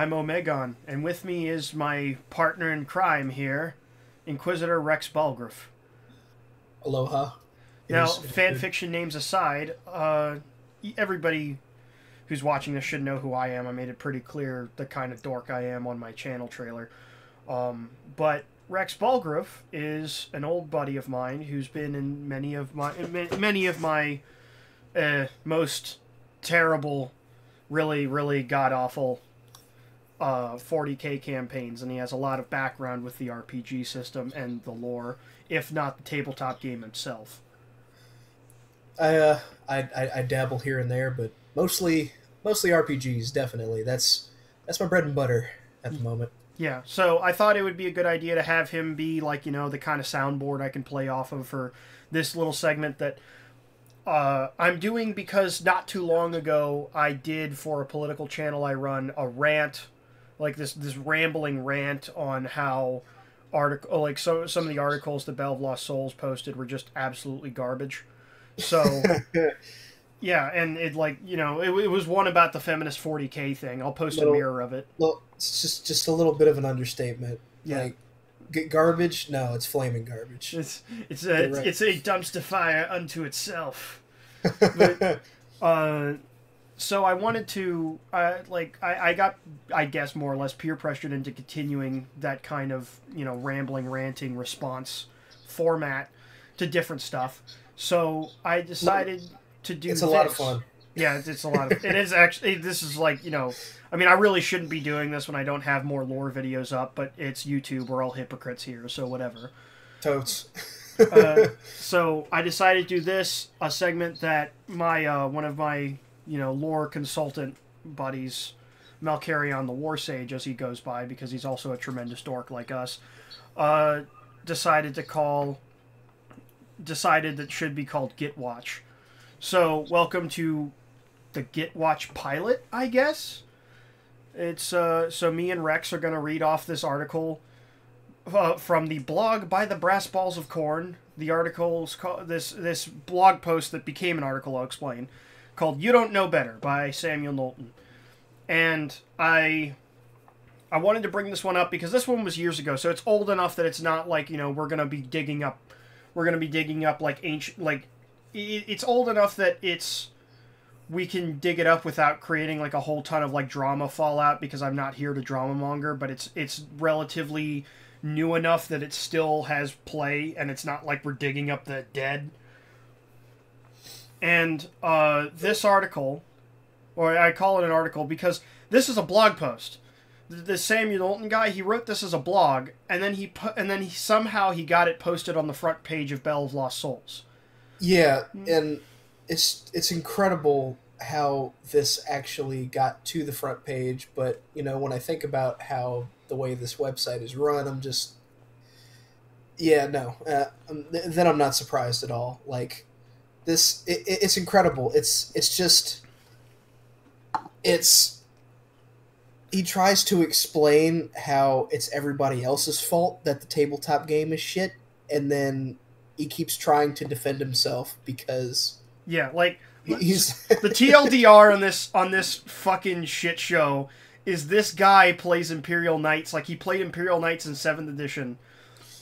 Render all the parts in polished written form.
I'm Omegon, and with me is my partner in crime here, Inquisitor Rex Balgriff. Aloha. Now, fan fiction names aside, everybody who's watching this should know who I am. I made it pretty clear the kind of dork I am on my channel trailer. But Rex Balgriff is an old buddy of mine who's been in many of my most terrible, really god-awful 40k campaigns, and he has a lot of background with the RPG system and the lore, if not the tabletop game itself. I dabble here and there, but mostly RPGs. Definitely, that's my bread and butter at the moment. Yeah, so I thought it would be a good idea to have him be like, you know, the kind of soundboard I can play off of for this little segment that I'm doing, because not too long ago I did, for a political channel I run, a rant, like this rambling rant on how some of the articles that Bell of Lost Souls posted were just absolutely garbage. So yeah, and it, like, you know, it was one about the feminist 40k thing. I'll post a mirror of it. Well, it's just a little bit of an understatement. Yeah. Like, garbage? No, it's flaming garbage. It's a dumpster fire unto itself. But, so I wanted to, I got, I guess, more or less peer pressured into continuing that kind of, you know, rambling, ranting response format to different stuff. So I decided to do this. It's a lot of fun. Yeah, it's a lot of... It is actually... This is like, you know... I mean, I really shouldn't be doing this when I don't have more lore videos up, but it's YouTube. We're all hypocrites here, so whatever. Totes. So I decided to do this, a segment that my one of my, you know, lore consultant buddies, Malcarion the War Sage, as he goes by, because he's also a tremendous dork like us, decided that should be called GitWotch. So, welcome to the GitWatch pilot, I guess. It's so me and Rex are going to read off this article from the blog by the Brass Balls of Corn. The article's this blog post that became an article, I'll explain, called "You Don't Know Better" by Samuel Knowlton. And I wanted to bring this one up because this one was years ago, so it's old enough that it's not like, you know, we're going to be digging up like ancient, like, it's old enough that we can dig it up without creating like a whole ton of like drama fallout, because I'm not here to drama monger, but it's relatively new enough that it still has play, and it's not like we're digging up the dead. And this article, or I call it an article because this is a blog post. The Samuel Knowlton guy, he wrote this as a blog, and then he somehow got it posted on the front page of Bell of Lost Souls. Yeah, and it's incredible how this actually got to the front page, but, you know, when I think about how the way this website is run, I'm just... Yeah, no. Then I'm not surprised at all. Like, this... It's incredible. It's just... He tries to explain how it's everybody else's fault that the tabletop game is shit, and then he keeps trying to defend himself because... Yeah, like, he's the TLDR on this fucking shit show is this guy plays Imperial Knights. Like, he played Imperial Knights in 7th edition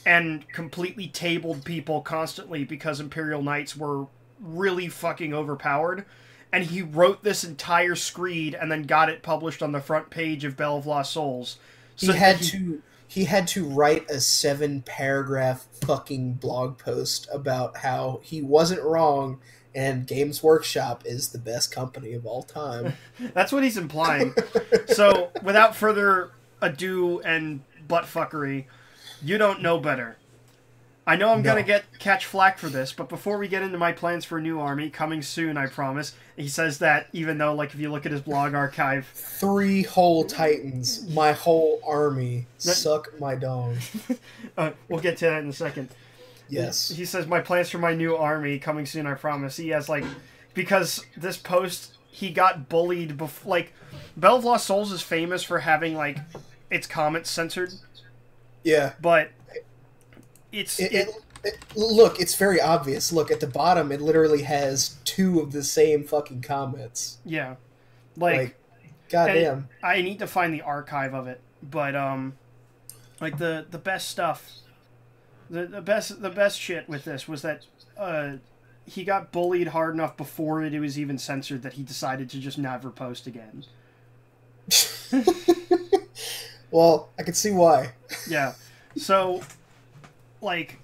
and completely tabled people constantly because Imperial Knights were really fucking overpowered. And he wrote this entire screed and then got it published on the front page of Bell of Lost Souls. So he had to write a 7-paragraph fucking blog post about how he wasn't wrong and Games Workshop is the best company of all time. That's what he's implying. So, without further ado and buttfuckery, you don't know better. I know I'm going to catch flack for this, but before we get into my plans for a new army, coming soon, I promise. He says that, even though, like, if you look at his blog archive... 3 whole titans, my whole army, suck my dong. We'll get to that in a second. Yes. He says, my plans for my new army, coming soon, I promise. He has, like... Because this post, he got bullied before... Like, Bell of Lost Souls is famous for having, like, its comments censored. Yeah. But... Look, it's very obvious. Look, at the bottom, it literally has 2 of the same fucking comments. Yeah. Like Goddamn. I need to find the archive of it, but like the best stuff, the best shit with this was that he got bullied hard enough before it was even censored that he decided to just never post again. Well, I can see why. Yeah. So, like,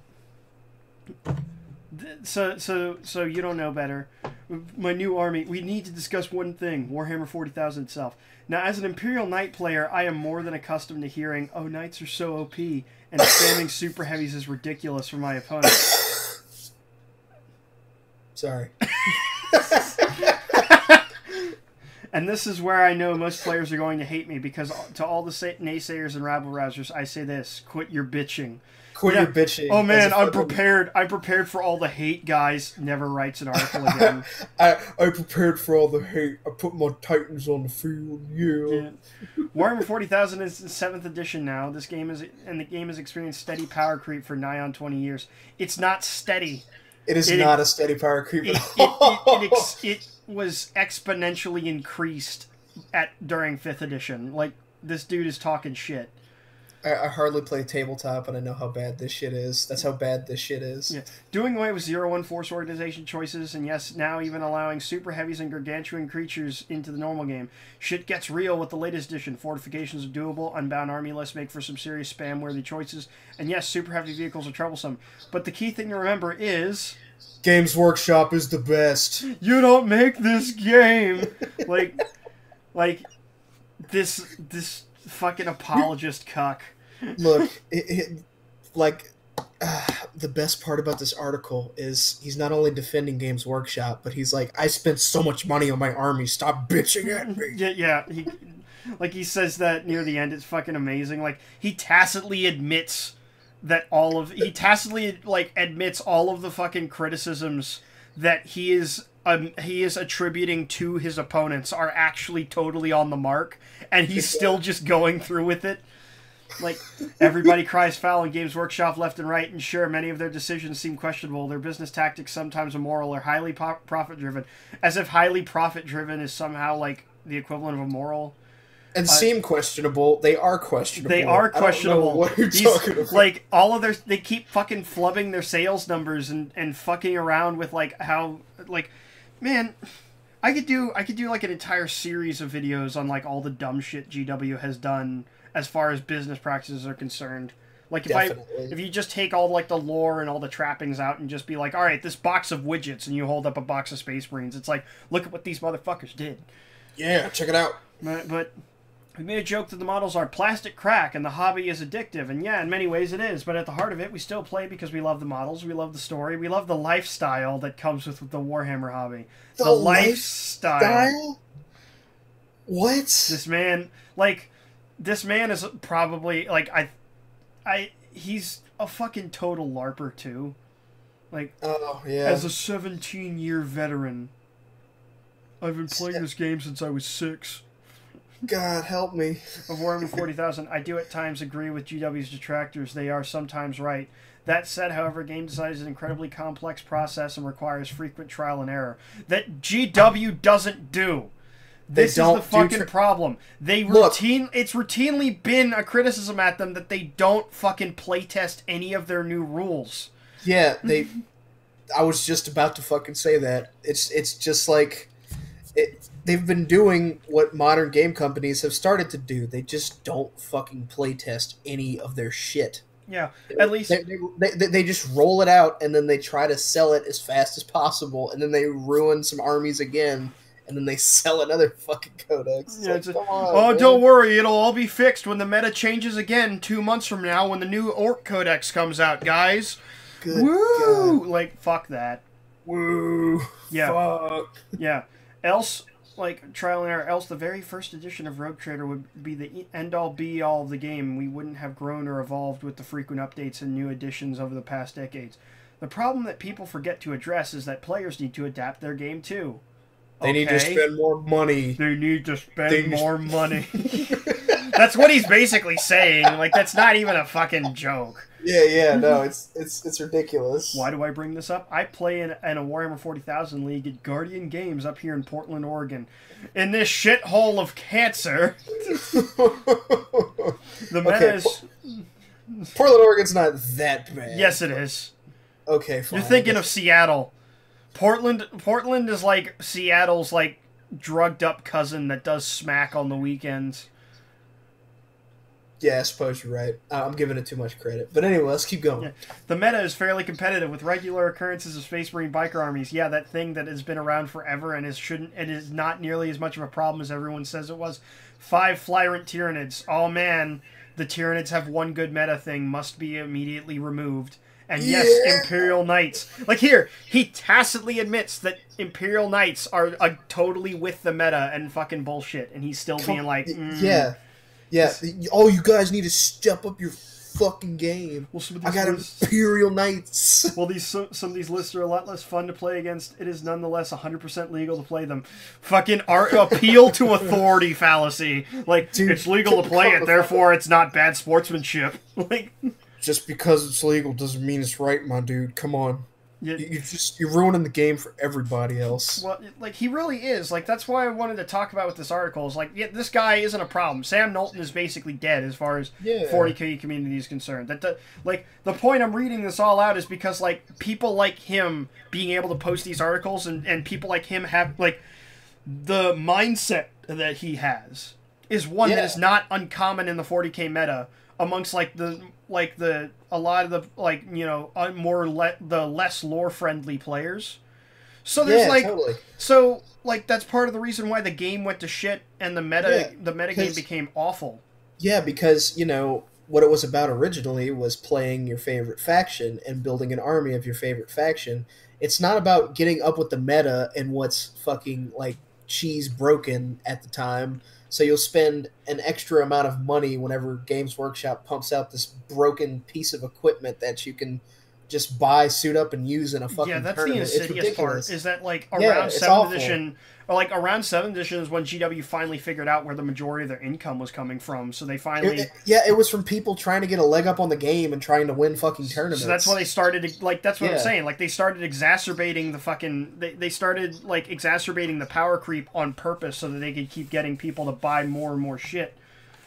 so you don't know better. My new army. We need to discuss one thing: Warhammer 40,000 itself. Now, as an Imperial Knight player, I am more than accustomed to hearing, "Oh, Knights are so OP," and spamming super heavies is ridiculous for my opponent. Sorry. And this is where I know most players are going to hate me, because to all the naysayers and rabble-rousers, I say this: quit your bitching. Quit your bitching. Oh man, I'm prepared. I'm prepared for all the hate, guys. Never writes an article again. I prepared for all the hate. I put my Titans on the field. Yeah. Warhammer 40,000 is the 7th edition now. The game has experienced steady power creep for nigh on 20 years. It's not steady. It is not a steady power creep. It was exponentially increased during 5th edition. Like, this dude is talking shit. I hardly play tabletop, and I know how bad this shit is. That's how bad this shit is. Yeah. Doing away with 0-1 force organization choices, and yes, now even allowing super heavies and gargantuan creatures into the normal game. Shit gets real with the latest edition. Fortifications are doable, unbound army lists make for some serious spam-worthy choices, and yes, super heavy vehicles are troublesome. But the key thing to remember is... Games Workshop is the best. You don't make this game! like this fucking apologist cuck. Look, the best part about this article is he's not only defending Games Workshop, but he's like, I spent so much money on my army, stop bitching at me. Yeah. He says that near the end. It's fucking amazing. Like, he tacitly admits that admits all of the fucking criticisms that he is attributing to his opponents are actually totally on the mark, and he's still just going through with it. Like, everybody cries foul in Games Workshop left and right, and sure, many of their decisions seem questionable. Their business tactics sometimes immoral or highly profit-driven. As if highly profit-driven is somehow, like, the equivalent of immoral. And seem questionable. They are questionable. They are questionable. I don't know what you're talking about. Like, all of they keep fucking flubbing their sales numbers and fucking around with, like, how, like... Man, I could do like an entire series of videos on like all the dumb shit GW has done as far as business practices are concerned. Like if you just take all like the lore and all the trappings out and just be like, all right, this box of widgets, and you hold up a box of Space Marines, it's like, look at what these motherfuckers did. Yeah, check it out. But we made a joke that the models are plastic crack and the hobby is addictive, and yeah, in many ways it is, but at the heart of it, we still play because we love the models, we love the story, we love the lifestyle that comes with the Warhammer hobby. The lifestyle? What? This man is probably, like, he's a fucking total LARPer, too. Like, oh, yeah. As a 17-year veteran, I've been playing this game since I was 6. God help me. Of Warhammer 40,000, I do at times agree with GW's detractors. They are sometimes right. That said, however, game design is an incredibly complex process and requires frequent trial and error. That GW doesn't do. This is the fucking problem. It's routinely been a criticism at them that they don't fucking playtest any of their new rules. Yeah, I was just about to fucking say that. It's just like... They've been doing what modern game companies have started to do. They just don't fucking playtest any of their shit. Yeah, at least... They just roll it out, and then they try to sell it as fast as possible, and then they ruin some armies again, and then they sell another fucking codex. Come on, don't worry, it'll all be fixed when the meta changes again 2 months from now when the new Orc Codex comes out, guys. Good Woo! God. Like, fuck that. Woo! Yeah. Fuck. Yeah. Else... Like, trial and error, else the very first edition of Rogue Trader would be the end-all, be-all of the game. We wouldn't have grown or evolved with the frequent updates and new additions over the past decades. The problem that people forget to address is that players need to adapt their game, too. They need to spend more money. They need to spend more money. That's what he's basically saying. Like, that's not even a fucking joke. Yeah, no, it's ridiculous. Why do I bring this up? I play in a Warhammer 40,000 league at Guardian Games up here in Portland, Oregon. In this shithole of cancer, the meta is... Portland, Oregon's not that bad. Yes, it is. Okay, fine. You're thinking of Seattle. Portland is like Seattle's like drugged up cousin that does smack on the weekends. Yeah, I suppose you're right. I'm giving it too much credit. But anyway, let's keep going. Yeah. The meta is fairly competitive with regular occurrences of Space Marine biker armies. Yeah, that thing that has been around forever and is not nearly as much of a problem as everyone says it was. 5 Flyrant Tyranids. Oh man, the Tyranids have one good meta thing, must be immediately removed. And yes, Imperial Knights. Like here, he tacitly admits that Imperial Knights are totally with the meta and fucking bullshit. And he's still being like, Yeah. Oh, you guys need to step up your fucking game. Well, I got Imperial Knights. Well, some of these lists are a lot less fun to play against. It is nonetheless 100% legal to play them. Fucking appeal to authority fallacy. Like, dude, it's legal to play it, therefore it's not bad sportsmanship. Like, just because it's legal doesn't mean it's right, my dude. Come on. You're ruining the game for everybody else. Well, like, he really is. Like, that's why I wanted to talk about with this article. Is like, yeah, this guy isn't a problem. Sam Knowlton is basically dead as far as 40k community is concerned. Like, the point I'm reading this all out is because, like, people like him being able to post these articles and people like him have, like, the mindset that he has is one that is not uncommon in the 40k meta amongst, like, a lot of the, like, you know, the less lore-friendly players. So there's, totally. So, like, that's part of the reason why the game went to shit and the metagame became awful. Yeah, because, you know, what it was about originally was playing your favorite faction and building an army of your favorite faction. It's not about getting up with the meta and what's fucking, like, cheese broken at the time. So you'll spend an extra amount of money whenever Games Workshop pumps out this broken piece of equipment that you can just buy, suit up, and use in a fucking tournament. Yeah, that's the insidious part, is that, like, around 7th edition, or, like, around 7th edition is when GW finally figured out where the majority of their income was coming from, so they finally... It was from people trying to get a leg up on the game and trying to win fucking tournaments. So that's why they started, like, that's what I'm saying, like, they started exacerbating the fucking... They started, like, exacerbating the power creep on purpose so that they could keep getting people to buy more and more shit.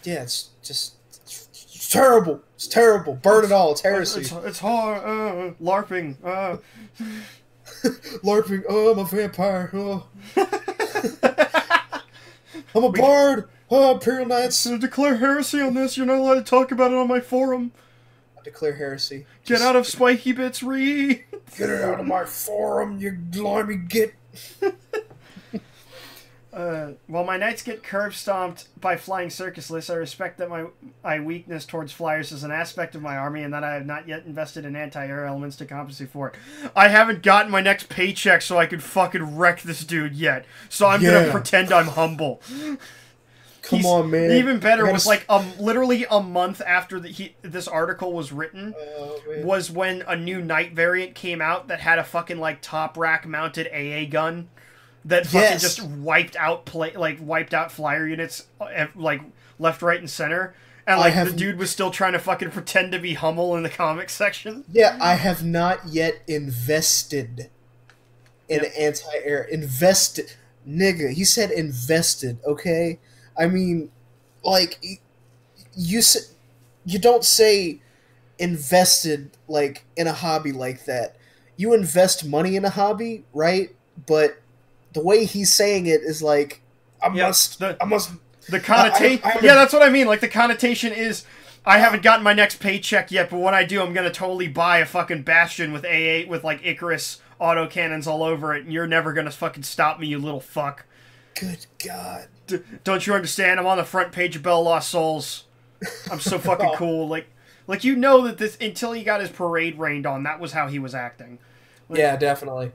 Yeah, it's just... It's terrible. It's terrible. Burn it all. It's heresy. It's hard. LARPing. LARPing. Oh, I'm a vampire. Oh. I'm a bard. Oh, Imperial Knights. Declare heresy on this. You're not allowed to talk about it on my forum. I declare heresy. Get out of Spiky Bits Re. Get it out of my forum, you limey git. While my knights get curb stomped by flying circus lists, I respect that my weakness towards flyers is an aspect of my army and that I have not yet invested in anti-air elements to compensate for it. I haven't gotten my next paycheck so I could fucking wreck this dude yet. So I'm gonna pretend I'm humble. Come on, man. Even better was like literally a month after this article was written was when a new knight variant came out that had a fucking like top rack mounted AA gun. That fucking just wiped out flyer units, like, left, right, and center. And, like, the dude was still trying to fucking pretend to be Hummel in the comics section. Yeah, I have not yet invested in anti-air. Invested. Nigga, he said invested, okay? I mean, like, you don't say invested, like, in a hobby like that. You invest money in a hobby, right? But... the way he's saying it is like, I must. The connotation. Yeah, that's what I mean. Like, the connotation is, I haven't gotten my next paycheck yet, but when I do, I'm gonna totally buy a fucking Bastion with AA with like Icarus autocannons all over it, and you're never gonna fucking stop me, you little fuck. Good God. Don't you understand? I'm on the front page of Bell Lost Souls. I'm so fucking cool. Like you know that this until he got his parade rained on, that was how he was acting. Like, yeah, definitely.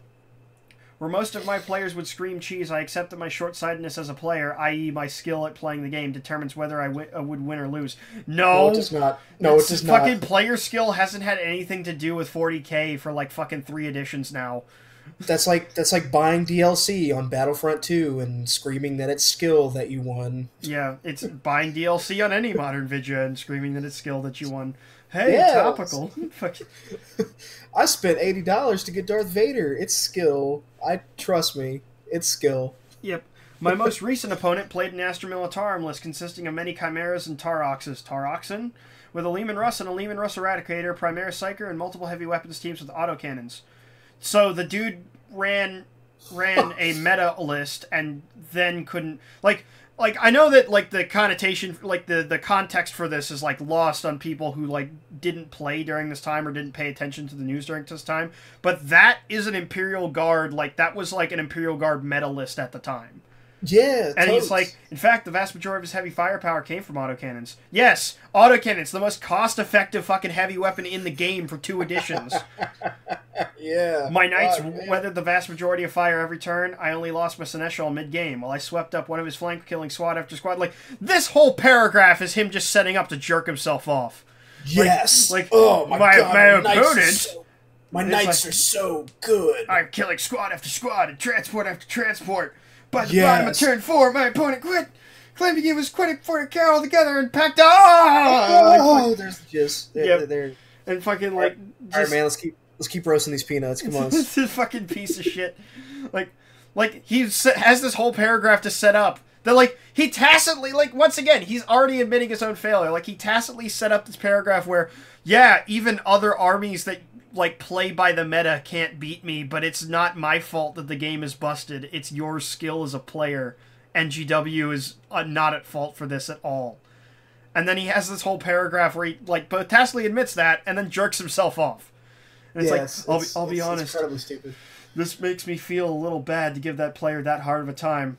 Where most of my players would scream cheese, I accept that my short-sightedness as a player, i.e. my skill at playing the game, determines whether I would win or lose. No, it does not. No, it does not. Fucking player skill hasn't had anything to do with 40k for like fucking 3 editions now. That's like buying DLC on Battlefront 2 and screaming that it's skill that you won. Yeah, it's buying DLC on any modern video and screaming that it's skill that you won. Hey, Yeah. topical. I spent $80 to get Darth Vader. It's skill. Trust me, it's skill. Yep. My most recent opponent played an Astra Militarum list consisting of many Chimeras and Taroxes. Taroxen? With a Lehman Russ and a Lehman Russ Eradicator, Primaris Psyker, and multiple heavy weapons teams with autocannons. So the dude ran a meta list and then couldn't... Like I know that, like, the connotation, like, the context for this is, like, lost on people who, like, didn't play during this time or didn't pay attention to the news during this time. But that is an Imperial Guard, like, that was, like, an Imperial Guard meta list at the time. Yeah, and he's like, in fact, the vast majority of his heavy firepower came from autocannons. Yes, autocannons, the most cost-effective fucking heavy weapon in the game for 2 editions. Yeah. My knights weathered the vast majority of fire every turn. I only lost my Seneschal mid-game, while I swept up one of his flank-killing squad after squad. Like, this whole paragraph is him just setting up to jerk himself off. Yes. Like oh my god, my opponent... My knights are so good. I'm killing squad after squad and transport after transport. By the bottom of turn 4, my opponent quit. Claimed he was quitting for a carry altogether and packed out. Oh, there's just there. And fucking like. All right, man. Let's keep roasting these peanuts. Come on. This fucking piece of shit. Like he has this whole paragraph to set up. That like he tacitly once again he's already admitting his own failure. Like he tacitly set up this paragraph where even other armies that like play by the meta can't beat me, but it's not my fault that the game is busted. It's your skill as a player, and GW is not at fault for this at all. And then he has this whole paragraph where he like both tacitly admits that and then jerks himself off. And it's I'll be honest. It's incredibly stupid. This makes me feel a little bad to give that player that hard of a time.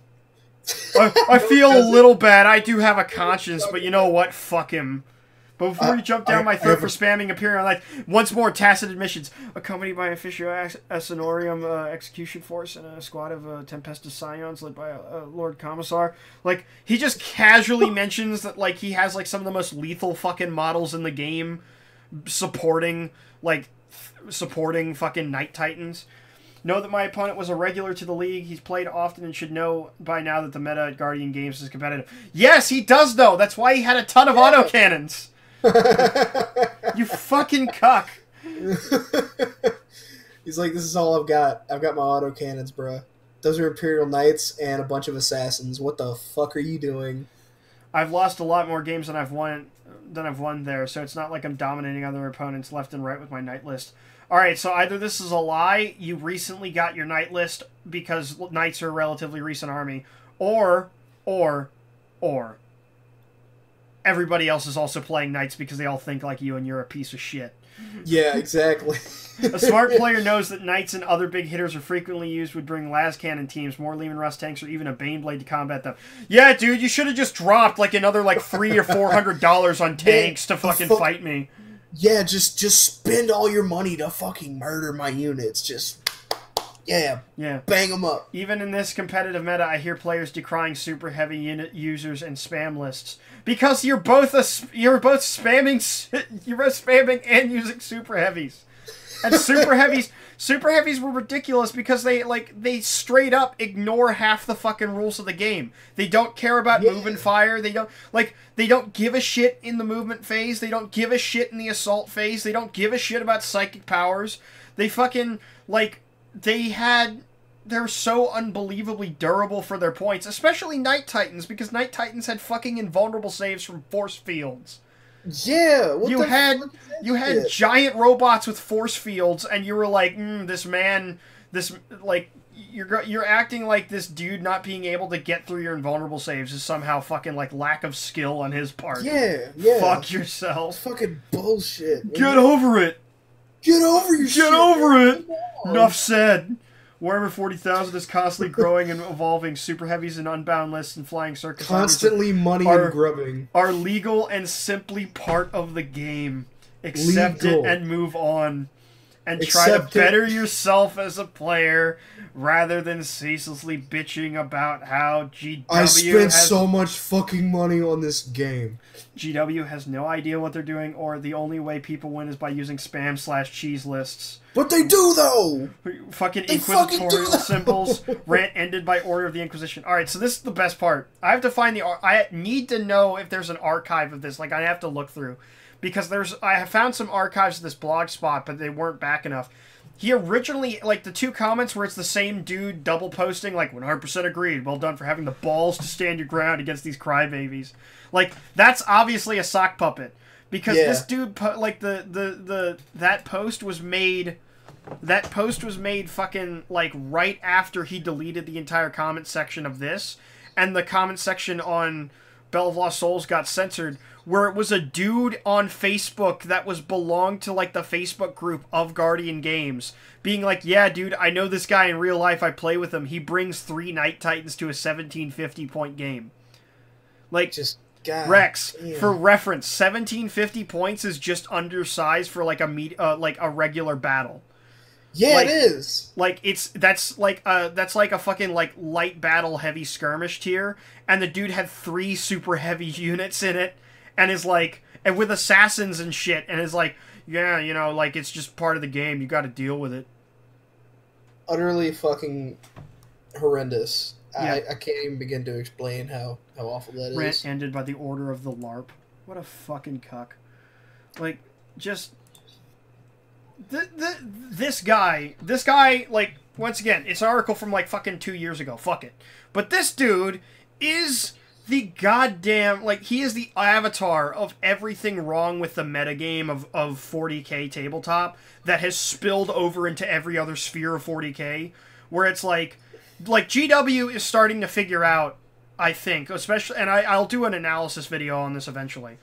I feel a little bad. I do have a conscience, but you know what? Fuck him. But before you jump down my throat for spamming Imperial Knight, once more tacit admissions. Accompanied by Officio Assassinorum execution force and a squad of Tempestus Scions led by a Lord Commissar. Like, he just casually mentions that, like, he has, like, some of the most lethal fucking models in the game supporting fucking Knight Titans. Know that my opponent was a regular to the league. He's played often and should know by now that the meta at Guardian Games is competitive. Yes, he does know. That's why he had a ton of autocannons. You fucking cuck. He's like, this is all I've got. I've got my autocannons, bruh. Those are Imperial Knights and a bunch of assassins. What the fuck are you doing? I've lost a lot more games than I've won there, so it's not like I'm dominating other opponents left and right with my Knight list. Alright, so either this is a lie, you recently got your Knight list because Knights are a relatively recent army, or everybody else is also playing Knights because they all think like you and you're a piece of shit. Yeah, exactly. A smart player knows that Knights and other big hitters are frequently used would bring las cannon teams, more Lehman Russ tanks, or even a Baneblade to combat them. Yeah, dude, you should have just dropped like another like $300 or $400 on tanks to fucking fight me. Yeah, just spend all your money to fucking murder my units. Just bang them up. Even in this competitive meta, I hear players decrying super heavy unit users and spam lists because you're both spamming and using super heavies. And super heavies were ridiculous because they straight up ignore half the fucking rules of the game. They don't care about move and fire. They don't give a shit in the movement phase. They don't give a shit in the assault phase. They don't give a shit about psychic powers. They fucking they're so unbelievably durable for their points, especially Knight Titans, because Knight Titans had fucking invulnerable saves from force fields. Yeah, you had giant robots with force fields, and you were like, you're acting like this dude not being able to get through your invulnerable saves is somehow fucking like lack of skill on his part. Yeah. Fuck yourself. It's fucking bullshit. Get over it. Get over your shit. Get over it. Enough said. Warhammer 40,000 is constantly growing and evolving. Super heavies and unbound lists and flying circus constantly money and grubbing are legal and simply part of the game. Accept it and move on. and try to better yourself as a player rather than ceaselessly bitching about how GW I spent so much fucking money on this game. GW has no idea what they're doing, or the only way people win is by using spam/cheese lists. But they do, though! Fucking inquisitorial symbols. Rant ended by order of the Inquisition. Alright, so this is the best part. I have to find the... I need to know if there's an archive of this. Like, I have to look through. Because I have found some archives of this blog spot, but they weren't back enough. He originally, like, the two comments where it's the same dude double posting, like, 100% agreed, well done for having the balls to stand your ground against these crybabies. Like, that's obviously a sock puppet. Because this dude, like, that post was made fucking, like, right after he deleted the entire comment section of this. And the comment section on Bell of Lost Souls got censored, where it was a dude on Facebook that belonged to, like, the Facebook group of Guardian Games, being like, yeah, dude, I know this guy in real life, I play with him, he brings 3 Night Titans to a 1750-point game. Like, just, God, Rex, for reference, 1750 points is just undersized for, like, a regular battle. Yeah, like, it is. Like, that's like a fucking, like, light battle heavy skirmish tier, and the dude had 3 super heavy units in it, and is like, and with assassins and shit, and is like, yeah, you know, like, it's just part of the game, you gotta deal with it. Utterly fucking horrendous. Yeah. I can't even begin to explain how awful that Rant is. ended by the order of the LARP. What a fucking cuck. Like, just... This guy, like, once again, it's an article from, like, fucking 2 years ago. Fuck it. But this dude is the goddamn... Like, he is the avatar of everything wrong with the metagame of 40k tabletop that has spilled over into every other sphere of 40k. Where it's like GW is starting to figure out, I think, especially... And I'll do an analysis video on this eventually,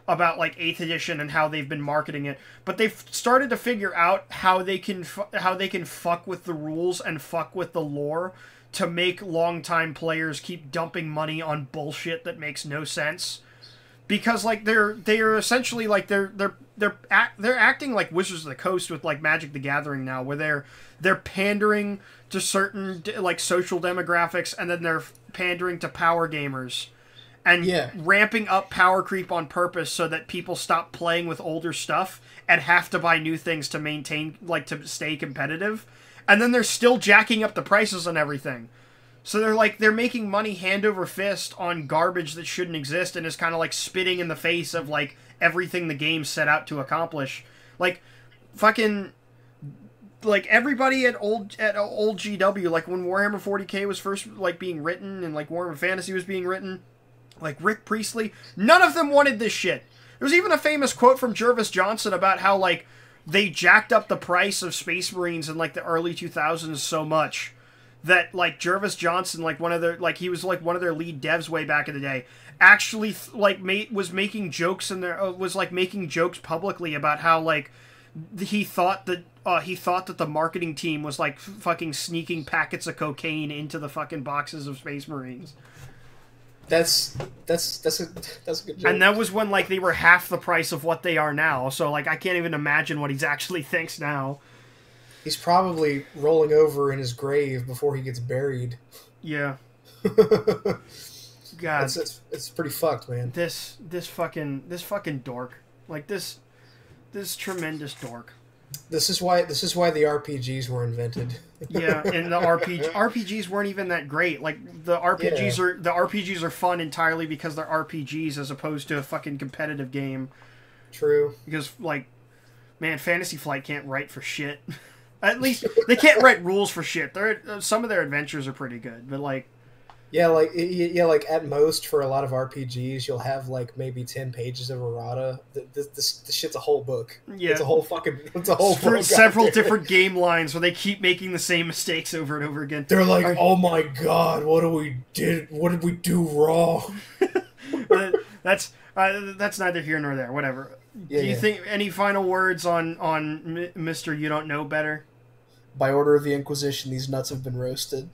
about, like, 8th edition and how they've been marketing it, but they've started to figure out how they can fuck with the rules and fuck with the lore to make longtime players keep dumping money on bullshit that makes no sense. Because, like, they're essentially, like, they're acting like Wizards of the Coast with, like, Magic the Gathering now, where they're pandering to certain, like, social demographics, and then they're pandering to power gamers. And ramping up power creep on purpose so that people stop playing with older stuff and have to buy new things to maintain, like, to stay competitive. And then they're still jacking up the prices on everything. So they're making money hand over fist on garbage that shouldn't exist, and is kind of, like, spitting in the face of, like, everything the game set out to accomplish. Like, fucking... Like, everybody at old GW, like, when Warhammer 40k was first, like, being written, and, like, Warhammer Fantasy was being written... Like Rick Priestley, none of them wanted this shit. There's even a famous quote from Jervis Johnson about how, like, they jacked up the price of Space Marines in, like, the early 2000s so much that, like, Jervis Johnson, like, he was, like, one of their lead devs way back in the day, actually, was making jokes making jokes publicly about how, like, he thought that the marketing team was, like, fucking sneaking packets of cocaine into the fucking boxes of Space Marines. That's a good joke. And that was when, like, they were half the price of what they are now. So, like, I can't even imagine what he actually thinks now. He's probably rolling over in his grave before he gets buried. Yeah. God, it's pretty fucked, man. This fucking dork, like this tremendous dork. This is why the RPGs were invented. Yeah, and the RPGs weren't even that great. Like, the RPGs are fun entirely because they're RPGs as opposed to a fucking competitive game. True. Because, like, man, Fantasy Flight can't write for shit. At least they can't write rules for shit. Some of their adventures are pretty good, but, like, like at most for a lot of RPGs, you'll have, like, maybe 10 pages of errata. This shit's a whole book. Yeah, it's a whole book. Several different game lines where they keep making the same mistakes over and over again. They're like, oh my god, what did we do wrong? That's neither here nor there. Whatever. Do you think any final words on Mr. You Don't Know Better? By order of the Inquisition, these nuts have been roasted.